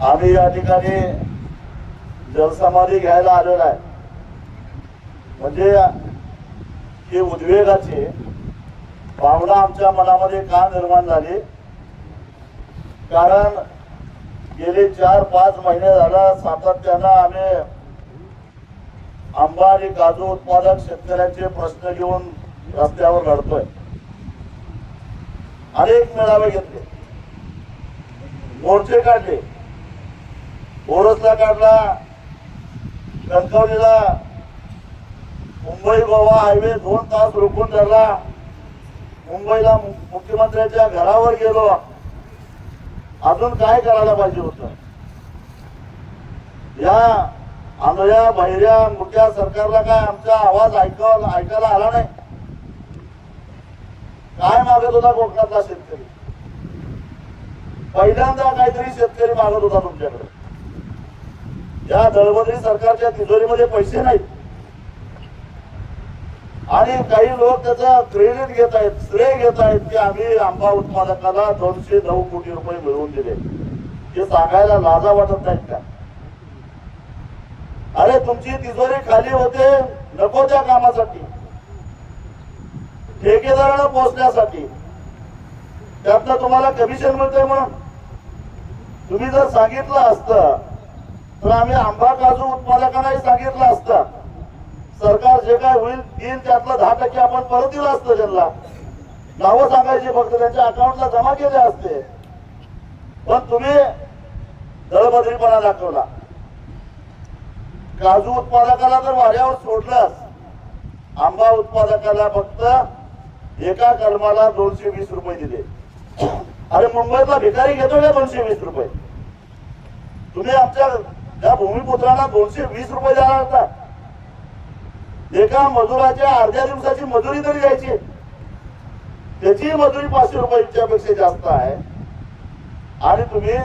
आम्ही या ठिकाणी जलसमाधी घ्यायला आलेलो आहे. म्हणजे ही उद्वेगाची भावना आमच्या मनामध्ये का निर्माण झाली, कारण गेले 4-5 महिने झाला सातत्यानं आम्ही आंबा आणि काजू उत्पादक शेतकऱ्यांचे प्रश्न घेऊन रस्त्यावर लढतोय. अनेक मेळावे घेतले, मोर्चे काढले, ओरसला काढला, कणकवलीला मुंबई गोवा हायवे 2 तास रोखून धरला, मुंबईला मुख्यमंत्र्यांच्या घरावर गेलो. अजून काय करायला पाहिजे होतं? या आंधळ्या बहिऱ्या मोठ्या सरकारला काय आमचा आवाज ऐकायला आला नाही? काय मागत होता कोकणातला शेतकरी? पहिल्यांदा काहीतरी शेतकरी मागत होता तुमच्याकडे. या दळबद्री सरकारच्या तिजोरीमध्ये पैसे नाहीत आणि काही लोक त्याचा क्रेडिट घेत आहेत, श्रेय घेत आहेत की आम्ही आंबा उत्पादकाला 209 कोटी रुपये मिळवून दिले. हे सांगायला लाजा वाटत नाहीत का? अरे तुमची तिजोरी खाली होते नको त्या कामासाठी, ठेकेदारांना पोहोचण्यासाठी. त्यातनं तुम्हाला कमिशन मिळतंय म्हणून तुम्ही जर सांगितलं असतं तर आम्ही आंबा काजू उत्पादकांनाही सांगितलं असतं, सरकार जे काय होईल देईल त्यातलं 10% आपण परत दिलं असतं. त्यांना नावं सांगायची, फक्त त्यांच्या अकाउंटला जमा केले असते. पण तुम्ही दळबद्रीपणा दाखवला. काजू उत्पादकाला तर वाऱ्यावर सोडलंच, आंबा उत्पादकाला फक्त एका कलमाला 220 रुपये दिले. अरे मुंबईतला भिकारी घेतो का 220 रुपये? तुम्ही आमच्या त्या भूमिपुत्रांना 220 रुपये द्यायला होता. एका मजुराच्या अर्ध्या दिवसाची मजुरी तरी द्यायची, त्याची मजुरी 500 रुपयापेक्षा जास्त आहे. आणि तुम्ही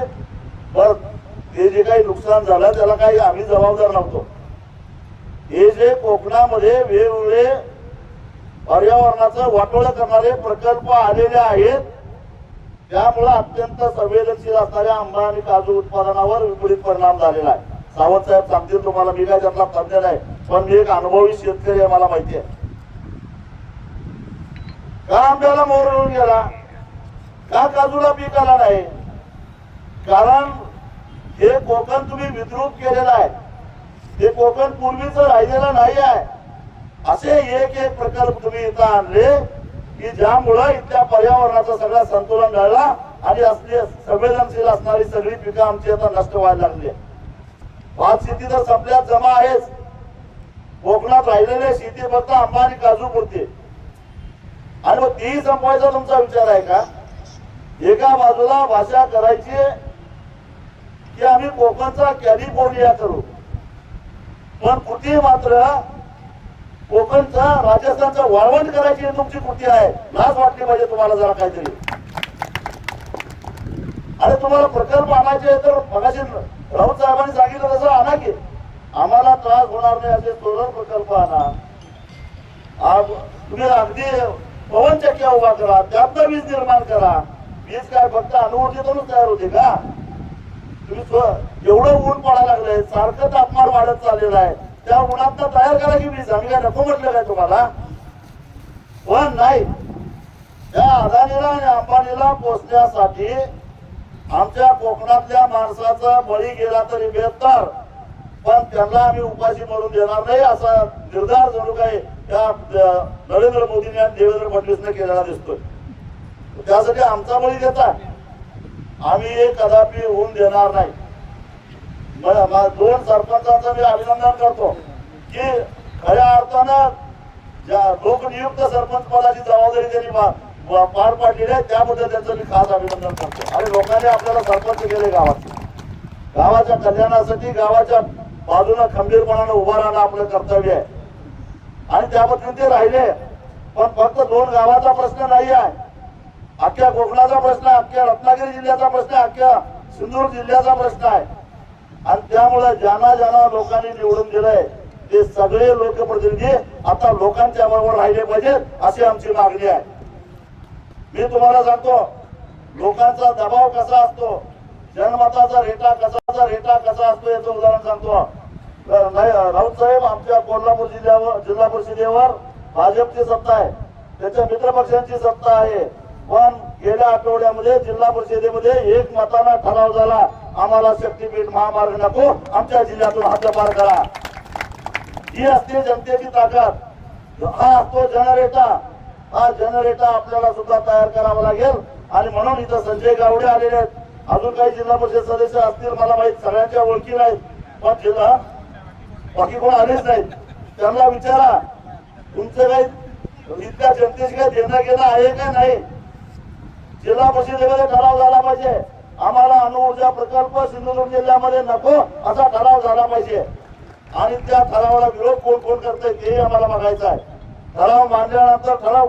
बर ते जे काही नुकसान झालं त्याला काही आम्ही जबाबदार नव्हतो. हे जे कोकणामध्ये वेगवेगळे पर्यावरणाचं वाटोळं करणारे प्रकल्प आलेले आहेत, त्यामुळे अत्यंत संवेदनशील असणाऱ्या आंबा आणि काजू उत्पादनावर विपरीत परिणाम झालेला आहे. सावंत साहेब सांगतील तुम्हाला, मी काय त्यातला तज्ञ नाही, पण मी एक अनुभवी शेतकरी आहे, मला माहिती आहे. का आंब्याला मोहर येऊन गेला, का काजूला पीक आला नाही? कारण हे कोकण तुम्ही विद्रुप केलेलं आहे. हे कोकण पूर्वीच राहिलेलं नाही आहे. असे एक प्रकल्प तुम्ही इथं आणले की ज्यामुळं इथल्या पर्यावरणाचं सगळं संतुलन घडला आणि असली संवेदनशील असणारी सगळी पिकं आमची आता नष्ट व्हायला लागली. भात शेती तर संपल्यात जमा आहेच. कोकणात राहिलेले शेती फक्त आंबा आणि काजू पुरते. आणि मग तीही संपवायचा तुमचा विचार आहे का? एका बाजूला भाषा करायची की आम्ही कोकणचा कॅलिफोर्निया करू, पण कुठे मात्र कोकणचा राजस्थानचा वाळवंट करायची तुमची कृती आहे. लाज वाटली पाहिजे तुम्हाला जरा काहीतरी. अरे तुम्हाला प्रकल्प आणायचे तर मगाशी राऊत साहेबांनी सांगितलं तसं आणा की, आम्हाला त्रास होणार नाही असे सोलर प्रकल्प आणा. तुम्ही अगदी पवनचक्क्या उभा करा, त्यातनं वीज निर्माण करा. वीज काय फक्त अणुऊर्जेतूनच तयार होते का? तुम्ही एवढं ऊन पडायला लागलंय, सारखं तापमान वाढत चाललेलं आहे, त्या उन्हात तयार करा की वीज. आम्ही काय नको म्हटलं काय तुम्हाला? पण नाही, त्या अदानीला आणि अंबानीला पोचण्यासाठी आमच्या कोकणातल्या माणसाचा बळी गेला तरी बेहतर, पण त्यांना आम्ही उपाशी मरून देणार नाही असा निर्धार जणू काही त्या नरेंद्र मोदींनी आणि देवेंद्र फडणवीसने केलेला दिसतोय. त्यासाठी आमचा बळी देता आम्ही हे कदापि होऊन देणार नाही. 2 सरपंचांचं मी अभिनंदन करतो की खऱ्या अर्थानं ज्या लोकनियुक्त सरपंच पदाची जबाबदारी त्यांनी पार पाडलेली आहे, त्याबद्दल त्यांचं मी खास अभिनंदन करतो. आणि लोकांनी आपल्याला सरपंच केले गावाच्या कल्याणासाठी, गावाच्या बाजूला खंबीरपणाने उभा राहणं आपलं कर्तव्य आहे आणि त्याबद्दल ते राहिले. पण फक्त 2 गावाचा प्रश्न नाही आहे, अख्ख्या कोकणाचा प्रश्न आहे, अख्ख्या रत्नागिरी जिल्ह्याचा प्रश्न आहे, अख्ख्या सिंधुदुर्ग जिल्ह्याचा प्रश्न आहे. आणि त्यामुळे ज्यांना लोकांनी निवडून दिलंय ते सगळे लोकप्रतिनिधी आता लोकांच्या बरोबर राहिले पाहिजेत अशी आमची मागणी आहे. मी तुम्हाला सांगतो लोकांचा दबाव कसा असतो जनमताचा रेटा कसा असतो याचं उदाहरण सांगतो. राऊत साहेब, आमच्या कोल्हापूर जिल्हा परिषदेवर भाजपची सत्ता आहे, त्याच्या मित्र पक्षांची सत्ता आहे. पण गेल्या आठवड्यामध्ये जिल्हा परिषदेमध्ये एक मताना ठराव झाला, आम्हाला शक्तीपीठ महामार्ग नको, आमच्या जिल्ह्यातून हद्दपार करा. ही असते जनतेची ताकद. हा असतो जनरेटा. हा जनरेटा आपल्याला सुद्धा तयार करावा लागेल. आणि म्हणून इथं संजय गावडे आलेले आहेत, अजून काही जिल्हा परिषद सदस्य असतील, मला माहित सगळ्यांच्या ओळखी नाहीत, पण जिल्हा बाकी कोण आलेच नाहीत. त्यांना विचारा, तुमचं काही इतक्या जनतेशी काही देणं घेणं आहे का नाही. जिल्हा परिषदेमध्ये ठराव झाला पाहिजे, आम्हाला अणुऊर्जा प्रकल्प सिंधुदुर्ग जिल्ह्यामध्ये नको असा ठराव झाला पाहिजे. आणि त्या ठरावाला विरोध कोण कोण करतंय तेही आम्हाला बघायचं आहे. ठराव मांडल्यानंतर ठराव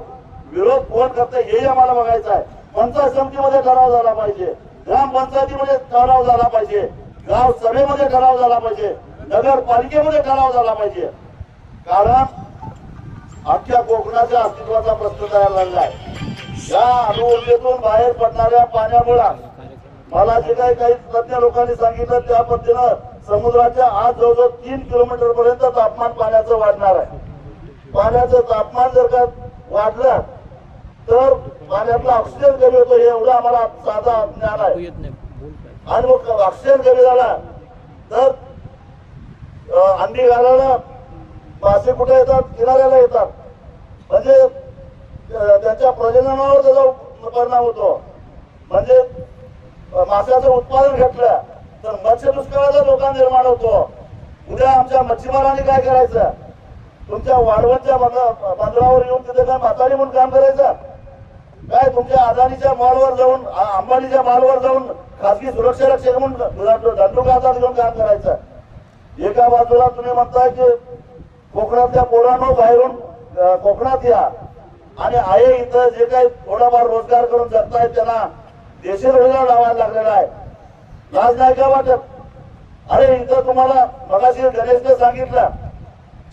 विरोध कोण करतंय हेही आम्हाला बघायचं आहे. पंचायत समितीमध्ये ठराव झाला पाहिजे, ग्रामपंचायतीमध्ये ठराव झाला पाहिजे, गाव सभेमध्ये ठराव झाला पाहिजे, नगरपालिकेमध्ये ठराव झाला पाहिजे. कारण अख्ख्या कोकणाच्या अस्तित्वाचा प्रश्न तयार झालेला आहे. या अणुऊर्जेतून बाहेर पडणाऱ्या पाण्यामुळे मला जे काही तज्ञ लोकांनी सांगितलं त्या पद्धतीनं समुद्राच्या आज जवळजवळ 3 किलोमीटर पर्यंत तापमान पाण्याचं वाढणार आहे. पाण्याचं तापमान जर का वाढलं तर पाण्यातला ऑक्सिजन कमी होतो, हे एवढं आम्हाला साधा ज्ञान आहे. आणि मग ऑक्सिजन कमी झाला तर अंडी घालायला मासे कुठे येतात, किनाऱ्याला येतात, म्हणजे त्यांच्या प्रजननावर त्याचा परिणाम होतो. म्हणजे माशाचं उत्पादन घटलं तर मत्स्य दुष्काळाचा धोका निर्माण होतो. उद्या आमच्या मच्छीमारांनी काय करायचं, तुमच्या वाढवणच्या बंदरावर येऊन तिथे काय म्हातारी म्हणून काम करायचं काय, तुमच्या अदानीच्या मॉलवर जाऊन अंबानीच्या मॉलवर जाऊन खासगी सुरक्षा रक्षक म्हणून दंडू हातात घेऊन काम करायचं. एका बाजूला तुम्ही म्हणताय की कोकणातल्या पोरांनो बाहेरून कोकणात या आणि आहे इथं जे काही थोडाफार रोजगार करून जगतायत त्यांना देशी रोजगार लावायला लागलेला आहे. लाज नाही का वाटत? अरे इथं तुम्हाला मगाशी गणेशने सांगितलं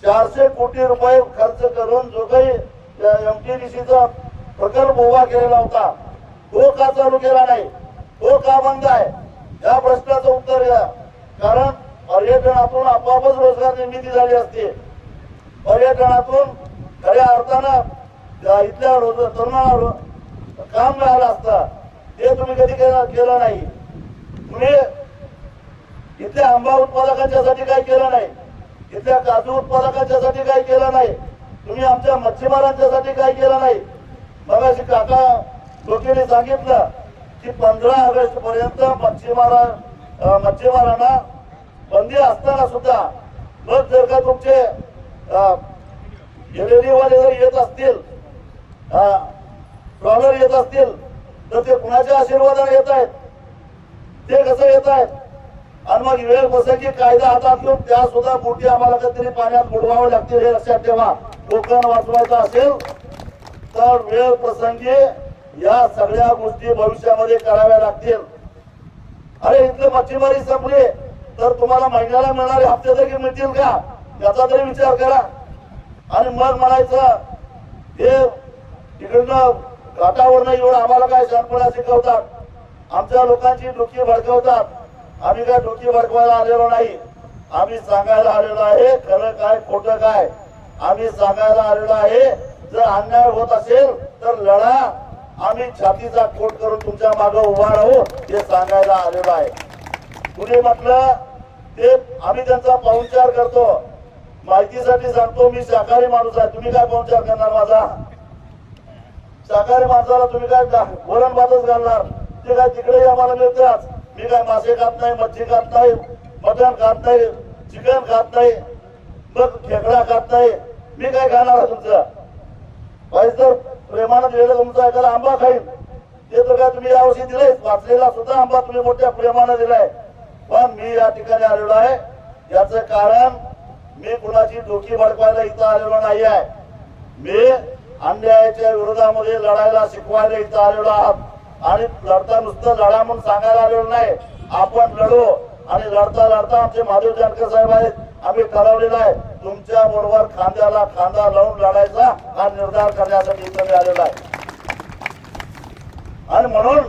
400 कोटी रुपये खर्च करून जो काही एमटीडीसीचा प्रकल्प उभा केलेला होता तो का चालू केला नाही, तो का बंद आहे, या प्रश्नाचं उत्तर द्या. कारण पर्यटनातून आपोआपच रोजगार निर्मिती झाली असते. पर्यटनातून खऱ्या अर्थानं इथल्या तरुणांना काम मिळालं असतं, ते तुम्ही कधी केलं नाही. तुम्ही इथल्या आंबा उत्पादकांच्यासाठी काही केलं नाही, इथल्या काजू उत्पादकांच्यासाठी काही केलं नाही, तुम्ही आमच्या मच्छीमारांच्यासाठी काही केलं नाही. मगाशी काका लोकेंनी सांगितलं की 15 ऑगस्ट पर्यंत मच्छीमारांना बंदी असताना सुद्धा मग जर का तुमचे वाले जर येत असतील, ट्रॉलर येत असतील तर ते कुणाच्या आशीर्वादाने येत आहेत, ते कसं येत आहेत. आणि मग वेळ प्रसंगी कायदा हातात घेऊन त्या सुद्धा बोटी आम्हाला कधीतरी पाण्यात बुडवावे लागतील, हे लक्षात ठेवा. कोकण वाचवायचं असेल तर वेळ प्रसंगी या सगळ्या गोष्टी भविष्यामध्ये कराव्या लागतील. अरे इथले मच्छीमारी संपली तर तुम्हाला महिन्याला मिळणारे हप्ते तरी मिळतील का, याचा तरी विचार करा. आणि मग म्हणायचं हे इकडनं घाटावरनं येऊन आम्हाला काय शहाणपणा शिकवतात, आमच्या लोकांची डोकी भडकवतात. आम्ही काय डोकी भडकवायला आलेलो नाही, आम्ही सांगायला आलेलो आहे खरं काय खोटं काय. आम्ही सांगायला आलेलो आहे जर अन्याय होत असेल तर लढा, आम्ही छातीचा कोट करून तुमच्या मागे उभा राहू हे सांगायला आलेलो आहे. कुणी म्हटलं ते आम्ही त्यांचा पाहुणचार करतो, माहितीसाठी सांगतो मी शाकाहारी माणूस आहे, तुम्ही काय पाहुणचार करणार माझा. शाकाहारी माणसाला तुम्ही काय वरण भातच घालणार, ते काय तिकडेही आम्हाला मिळतात. मी काय मासे खात नाही, मच्छी खात नाही, मटण खात नाही, चिकन खात नाही, मग खेकडा खात नाही, मी काय खाणार तुमचं. पाहिजे तर प्रेमानं दिलेलं तुमचा एखादा आंबा खाईल, ते तर काय तुम्ही यावर्षी दिलंय, वाचलेला सुद्धा आंबा तुम्ही मोठ्या प्रेमानं दिलाय. पण मी या ठिकाणी आलेलो आहे याचं कारण मी कुणाची डोकी भडकवायला इथं आलेलो नाही आहे. मी अन्यायाच्या विरोधामध्ये लढायला शिकवायला इथं आलेलो आहात. आणि लढता नुसतं लढा म्हणून सांगायला आलेलो नाही, आपण लढू. आणि लढता लढता आमचे महादेव जानकर साहेब आहेत, आम्ही ठरवलेलं आहे तुमच्या बरोबर खांद्याला खांदा लावून लढायचा हा निर्धार करण्यासाठी इथं मी आलेलो आहे. आणि म्हणून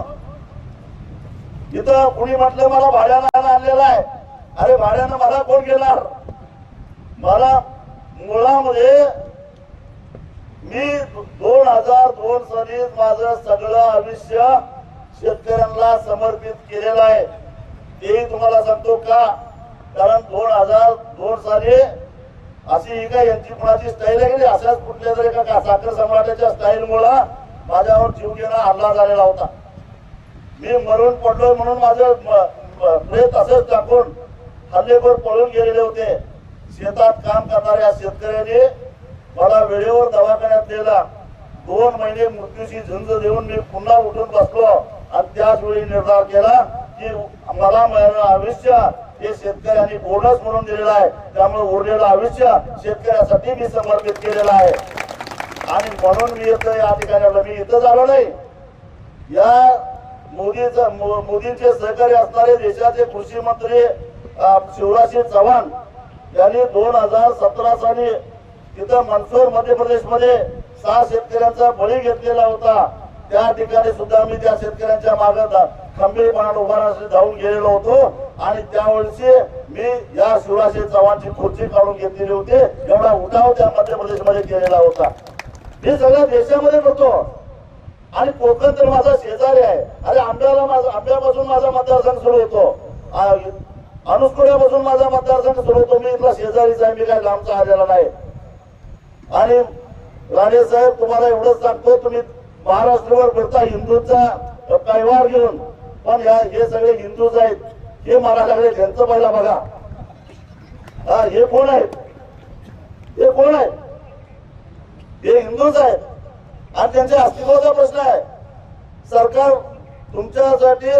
इथं कुणी म्हटलं मला भाड्यानं आणलेला आहे. अरे भाड्यानं मला कोण घेणार? मला मुळामध्ये मी 2002 साली माझं सगळं आयुष्य शेतकऱ्यांना समर्पित केलेलं आहे. तेही तुम्हाला सांगतो का, कारण 2002 साली अशी ही काय यांची कुणाची स्टाईल आहे की अशाच कुठल्या तरी एका साखर सम्राटाच्या स्टाईल मुळे माझ्यावर जीवघेणा हल्ला झालेला होता. मी मरून पडलोय म्हणून माझं प्रेत असंच टाकून हल्लेखोर पळून गेलेले होते. शेतात काम करणाऱ्या शेतकऱ्यांनी मला वेळेवर दवाखान्यात नेला. 2 महिने मृत्यूशी झुंज देऊन मी पुन्हा उठून बसलो आणि त्याच वेळी निर्धार केला की मला मिळणारं आयुष्य हे शेतकऱ्यांनी बोनस म्हणून दिलेलं आहे. त्यामुळे उरलेलं आयुष्य शेतकऱ्यासाठी मी समर्पित केलेलं आहे. आणि म्हणून मी येतो या ठिकाणी. मी इथं झालो नाही. या मोदींचे सहकारी असणारे देशाचे कृषी मंत्री शिवराजसिंह चौहान यांनी 2017 साली तिथं मंदसौर मध्य प्रदेश मध्ये 6 शेतकऱ्यांचा बळी घेतलेला होता. त्या ठिकाणी सुद्धा मी त्या शेतकऱ्यांच्या मागे खंबीरपणाने उभा राहण्यासाठी जाऊन गेलेलो होतो. आणि त्यावेळी मी या शिवराजसिंह चौहानची खुर्ची काढून घेतलेली होती. एवढा उठाव त्या मध्य प्रदेश मध्ये केलेला होता. मी सगळ्या देशामध्ये होतो. आणि कोकण तर माझा शेजारी आहे. अरे आंब्यापासून माझा मतदारसंघ सुरू होतो. अनुस्कुऱ्यापासून माझा मतदारसंघ सुरू होतो. मी इथला शेजारीच आहे. मी काय लांबचा आलेला नाही. आणि राणे साहेब तुम्हाला एवढंच सांगतो, तुम्ही महाराष्ट्रावर फिरता हिंदूंचा कैवार घेऊन, पण हे सगळे हिंदूच आहेत. हे मारायला लागले. त्यांचं पहिला बघा. हे कोण आहेत? हे कोण आहेत? हे हिंदूच आहेत. आणि त्यांच्या अस्तित्वाचा प्रश्न आहे. सरकार तुमच्यासाठी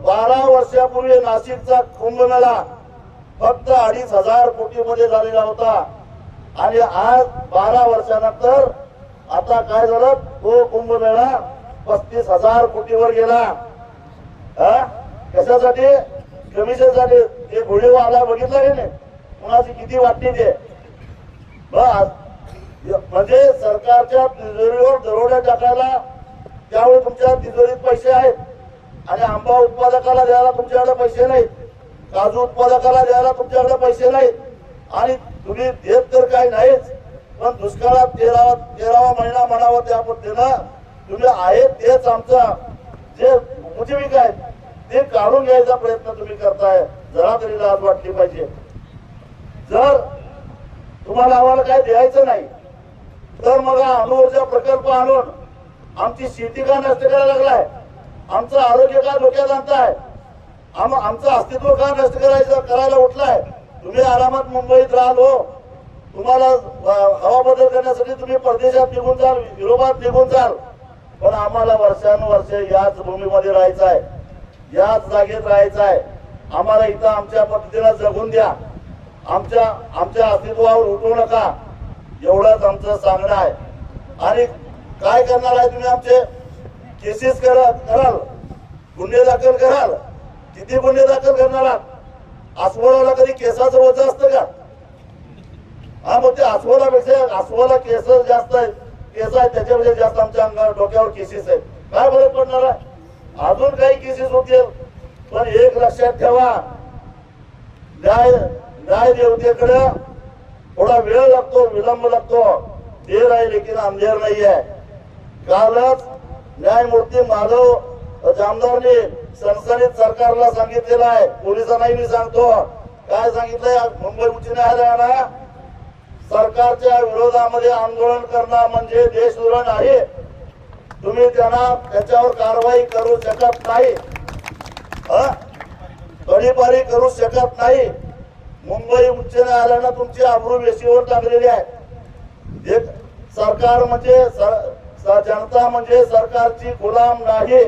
12 वर्षापूर्वी नाशिकचा कुंभमेळा फक्त 2,500 कोटी मध्ये झालेला होता. आणि आज 12 वर्षानंतर आता काय झालं, तो कुंभमेळा 35,000 कोटीवर गेला. कशासाठी? कमिशनसाठी. ते व्हिडिओ आला बघितला की नाही, कुणाची किती वाटते ते. म्हणजे सरकारच्या तिजोरीवर दरोडे टाकायला त्यावेळी तुमच्या तिजोरीत पैसे आहेत. आणि आंबा उत्पादकाला द्यायला तुमच्याकडे पैसे नाहीत. काजू उत्पादकाला द्यायला तुमच्याकडे पैसे नाहीत. आणि तुम्ही देत तर काही नाहीच, पण दुष्काळात 13वा महिना म्हणावा त्या पद्धतीनं तुम्ही आहेत तेच आमचा जे उपजीविका आहेत ते काढून घ्यायचा प्रयत्न तुम्ही करताय. जरा तरी लाज वाटली पाहिजे. जर तुम्हाला आम्हाला काय द्यायचं नाही तर मग अणुऊर्जा प्रकल्प आणून आमची शेती का नष्ट करायला लागलाय? आमचं आरोग्य का धोक्यात आणताय? आमचं अस्तित्व का नष्ट करायला उठलाय? तुम्ही आरामात मुंबईत राहाल हो. तुम्हाला हवा बदल करण्यासाठी तुम्ही परदेशात निघून जाल, युरोपात निघून जाल, पण आम्हाला वर्षानुवर्ष याच भूमीमध्ये राहायचं आहे, याच जागेत राहायचं आहे. आम्हाला इथं आमच्या पद्धतीनं जगून द्या. आमच्या अस्तित्वावर उठवू नका, एवढंच आमचं सांगणं आहे. आणि काय करणार आहे तुम्ही? आमचे केसेस कराल, गुन्हे दाखल कराल. किती गुन्हे दाखल करणार आहात? अस्वलाला कधी केसाचं वजन असतं का? मग ते अस्वला केस जास्त आहेत, केस आहेत त्याच्यापेक्षा जास्त आमच्या अंगावर डोक्यावर केसेस आहेत. काय फरक पडणार आहे? अजून काही केसेस होतील, पण एक लक्षात ठेवा, न्याय देवतेकडे थोडा वेळ लागतो, विलंब लागतो. देर आहे लेकिन अंधेर नाही आहे. कालच न्यायमूर्ती माधव जामदारने सनसनीत सरकारला सांगितलेलं आहे, पोलिसांनाही मी सांगतो. काय सांगितलंय? मुंबई उच्च न्यायालयानं सरकारच्या विरोधामध्ये आंदोलन करणं म्हणजे देशद्रोह आहे. तुम्ही त्याच्यावर कारवाई करू शकत नाही, तडीपारी करू शकत नाही. मुंबई उच्च न्यायालयानं तुमची आबरू वेशीवर टाकलेली आहे. सरकार म्हणजे जनता म्हणजे सरकारची गुलाम नाही.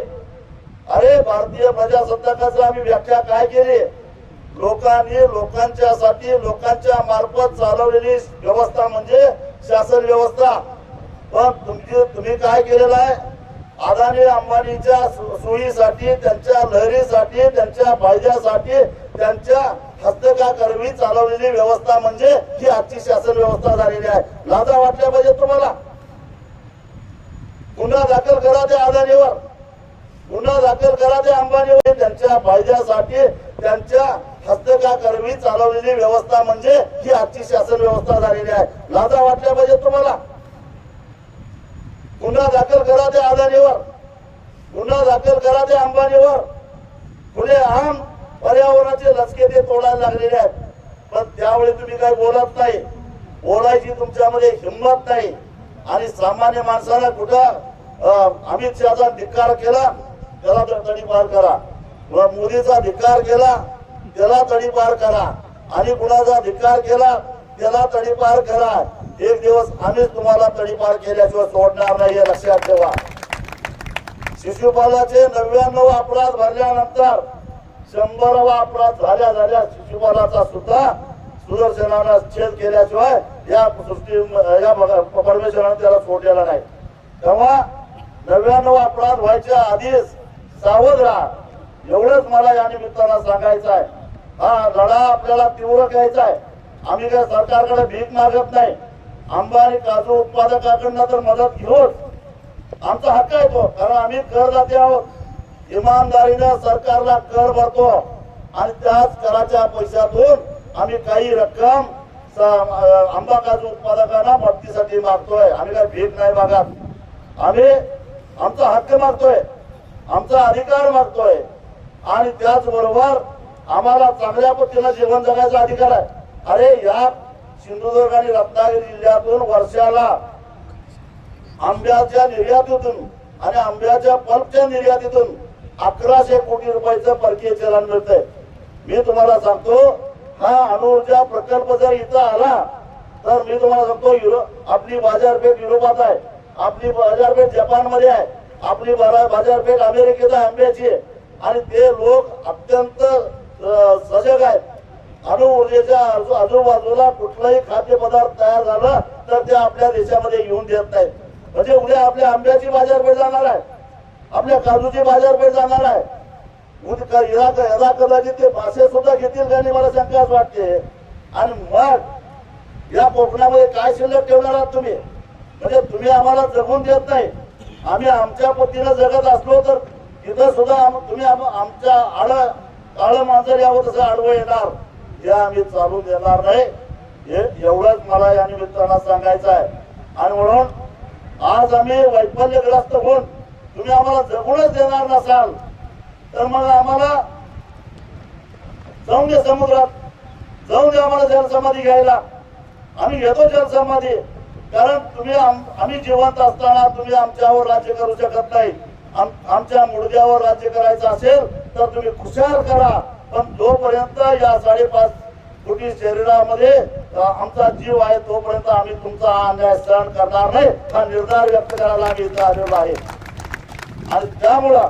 अरे भारतीय प्रजासत्ताकाची आम्ही व्याख्या काय केली? लोकांनी लोकांच्यासाठी लोकांच्या मार्फत चालवलेली व्यवस्था म्हणजे शासन व्यवस्था. पण तुम्ही काय केलेलं आहे? अदानी अंबानीच्या सोयीसाठी, त्यांच्या लहरीसाठी, त्यांच्या फायद्यासाठी, त्यांच्या हस्तकाकर्मी चालवलेली व्यवस्था म्हणजे ही आजची शासन व्यवस्था झालेली आहे. लाजा वाटल्या पाहिजे तुम्हाला. गुन्हा दाखल करा त्या अदानीवर. गुन्हा दाखल करा ते अंबानीवर. त्यांच्या फायद्यासाठी त्यांच्या हस्तकाकर्मी चालवलेली व्यवस्था म्हणजे ही आजची शासन व्यवस्था झालेली आहे. लाजा वाटल्या पाहिजे तुम्हाला. गुन्हा दाखल करा ते अदानीवर, गुन्हा दाखल करा ते अंबानीवर. पुढे आम पर्यावरणाचे लचके ते तोडायला लागलेले आहेत. पण त्यावेळी तुम्ही काही बोलत नाही, बोलायची तुमच्यामध्ये हिंमत नाही. आणि सामान्य माणसाला कुठं अमित शहाचा धिक्कार केला त्याला तडीपार करा, मोदीचा धिक्कार केला त्याला तडीपार करा, आणि कुणाचा धिक्कार केला त्याला तडीपार करा. एक दिवस आम्हीच तुम्हाला तडीपार केल्याशिवाय सोडणार नाही, हे लक्षात ठेवा. शिशुपालाचे 99 अपराध भरल्यानंतर 100वा अपराध झाल्या शिशुपालाचा सुद्धा सुदर्शनानं छेद केल्याशिवाय या परमेश्वराने त्याला सोडलेला नाही. तेव्हा 99 अपराध व्हायच्या आधीच सावध राहा, एवढंच मला या निमित्तानं सांगायचं आहे. हा लढा आपल्याला तीव्र घ्यायचा आहे. आम्ही काय सरकारकडे भीक मागत नाही. आंबा आणि काजू उत्पादकाकडनं तर मदत घेऊच, आमचा हक्क आहे तो, कारण आम्ही करदाते आहोत. इमानदारीनं सरकारला कर भरतो आणि त्याच कराच्या पैशातून आम्ही काही रक्कम आंबा काजू उत्पादकांना मदतीसाठी मागतोय. आम्ही काही भीक नाही मागत. आम्ही आमचा हक्क मागतोय, आमचा अधिकार मागतोय. आणि त्याचबरोबर आम्हाला चांगल्या पद्धतीनं जीवन जगायचा अधिकार आहे. अरे या सिंधुदुर्ग आणि रत्नागिरी जिल्ह्यातून वर्षाला आंब्याच्या निर्यातीतून आणि आंब्याच्या पल्पच्या निर्यातीतून 1100 कोटी रुपयाचं परकीय चलन मिळतंय. मी तुम्हाला सांगतो, हा अणुऊर्जा प्रकल्प जर इथं आला तर मी तुम्हाला सांगतो आपली बाजारपेठ युरोपात आहे, आपली बाजारपेठ जपानमध्ये आहे, आपली बाजारपेठ अमेरिकेत आहे आंब्याची. आणि ते लोक अत्यंत सजग आहेत. अणुऊर्जेच्या आजूबाजूला कुठलाही खाद्यपदार्थ तयार झाला तर ते आपल्या देशामध्ये येऊन देत नाहीत. म्हणजे उद्या आपल्या आंब्याची बाजारपेठ जाणार आहे, आपल्या काजूची बाजारपेठ जाणार आहे. यदा कदाचित ते मासे सुद्धा घेतील का नाही मला शंकाच वाटते. आणि मग या कोकणामध्ये काय शिल्लक ठेवणार आहात तुम्ही? म्हणजे तुम्ही आम्हाला जगून देत नाही. आम्ही आमच्या पद्धतीनं जगत असलो तर तिथं सुद्धा तुम्ही आमच्या काळ मांजर यावं तसं आडवं येणार, हे आम्ही चालू देणार नाही. हे एवढंच मला या निमित्तानं सांगायचं आहे. आणि म्हणून आज आम्ही वैफल्यग्रस्त होऊन तुम्ही आम्हाला जगूनच देणार नसाल तर मग आम्हाला जाऊन दे समुद्रात, जाऊन दे आम्हाला जलसमाधी घ्यायला. आम्ही घेतो जलसमाधी, कारण तुम्ही आम्ही जिवंत असताना तुम्ही आमच्यावर राज्य करू शकत नाही. आमच्या मुडद्यावर राज्य करायचं असेल तर तुम्ही खुशाल करा, पण जोपर्यंत या 5.5 कोटी शरीरामध्ये आमचा जीव आहे तोपर्यंत आम्ही तुमचा अन्याय सहन करणार नाही, हा निर्धार व्यक्त करायला आम्ही इथं आलेलो आहे. आणि त्यामुळं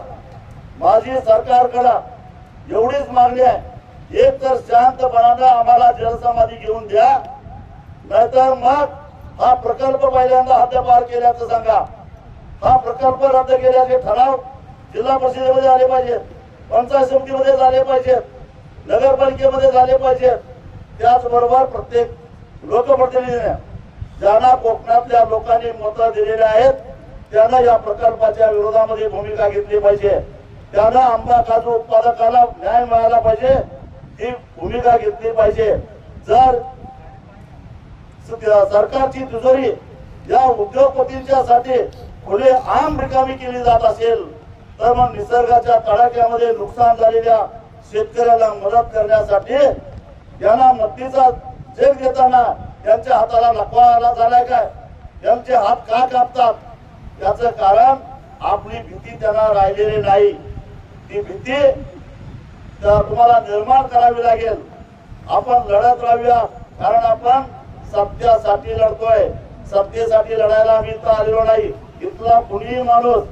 माझी सरकारकडे एवढीच मागणी आहे, एक तर शांतपणानं आम्हाला जलसमाधी घेऊन द्या, नाहीतर मग हा प्रकल्प पहिल्यांदा हद्दपार केल्याचं सांगा. हा प्रकल्प रद्द केल्याचे ठराव जिल्हा परिषदेमध्ये आले पाहिजेत, पंचायत समितीमध्ये झाले पाहिजेत, नगरपालिकेमध्ये झाले पाहिजेत. त्याचबरोबर प्रत्येक लोकप्रतिनिधीने ज्यांना कोकणातल्या लोकांनी मतं दिलेली आहेत त्यांना या प्रकल्पाच्या विरोधामध्ये भूमिका घेतली पाहिजे. त्यांना आंबा काजू उत्पादकाला न्याय मिळाला पाहिजे, ही भूमिका घेतली पाहिजे. जर सरकारची तिजोरी या उद्योगपतींच्या साठी खुले आम रिकामी केली जात असेल तर मग निसर्गाच्या तडाख्यामध्ये नुकसान झालेल्या शेतकऱ्याला मदत करण्यासाठी यांना मदतीचा चेक देताना त्यांच्या हाताला लकवा आला झालाय काय, त्यांचे हात का कापतात? याचं कारण आपली भीती त्यांना राहिलेली नाही. ती भीती तुम्हाला निर्माण करावी लागेल. आपण लढत राहूया, कारण आपण सत्यासाठी लढतोय. सत्तेसाठी लढायला आम्ही इथं आलेलो नाही. इथला कुणीही माणूस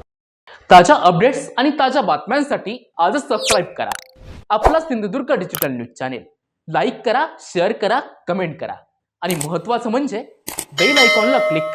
ताज्या अपडेट्स आणि ताज्या बातम्यांसाठी आजच सबस्क्राईब करा आपला Sindhudurg digital news channel. Like करा, शेअर करा, कमेंट करा आणि महत्त्वाचं म्हणजे बेल आयकॉनला क्लिक करा.